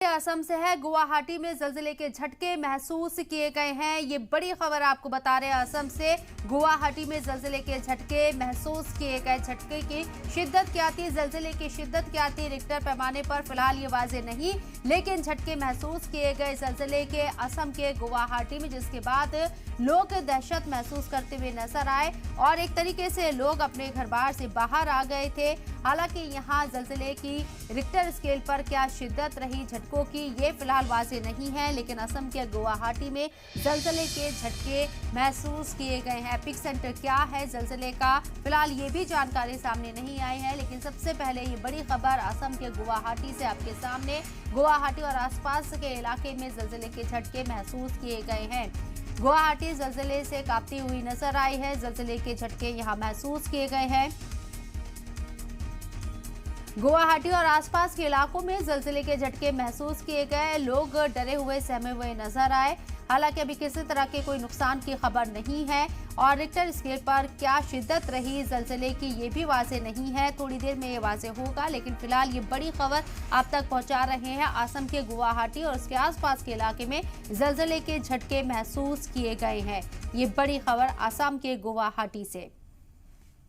असम से है। गुवाहाटी में ज़लज़ले के झटके महसूस किए गए हैं। ये बड़ी खबर आपको बता रहे हैं असम से। गुवाहाटी में ज़लज़ले के झटके महसूस किए गए। झटके की शिद्दत क्या थी, ज़लज़ले की शिद्दत क्या थी, रिक्टर पैमाने पर फिलहाल ये वाज़ेह नहीं, लेकिन झटके महसूस किए गए ज़लज़ले के असम के गुवाहाटी में, जिसके बाद लोग दहशत महसूस करते हुए नजर आए और एक तरीके से लोग अपने घर बार से बाहर आ गए थे। हालांकि यहाँ ज़लज़ले की रिक्टर स्केल पर क्या शिद्दत रही झटकों की, ये फिलहाल वाज़ेह नहीं है, लेकिन असम के गुवाहाटी में ज़लज़ले के झटके महसूस किए गए हैं। एपिक सेंटर क्या है ज़लज़ले का, फिलहाल ये भी जानकारी सामने नहीं आई है, लेकिन सबसे पहले ये बड़ी खबर असम के गुवाहाटी से आपके सामने। गुवाहाटी और आसपास के इलाके में ज़लज़ले के झटके महसूस किए गए हैं। गुवाहाटी ज़लज़ले से कांपती हुई नजर आई है। ज़लज़ले के झटके यहाँ महसूस किए गए हैं। गुवाहाटी और आसपास के इलाकों में ज़लज़ले के झटके महसूस किए गए। लोग डरे हुए सहमे हुए नजर आए। हालांकि अभी किसी तरह के कोई नुकसान की खबर नहीं है और रिक्टर स्केल पर क्या शिद्दत रही ज़लज़ले की, ये भी वाज़ेह नहीं है। थोड़ी देर में ये वाज़ेह होगा, लेकिन फिलहाल ये बड़ी खबर आप तक पहुंचा रहे हैं। असम के गुवाहाटी और उसके आसपास के इलाके में ज़लज़ले के झटके महसूस किए गए हैं। ये बड़ी खबर असम के गुवाहाटी से।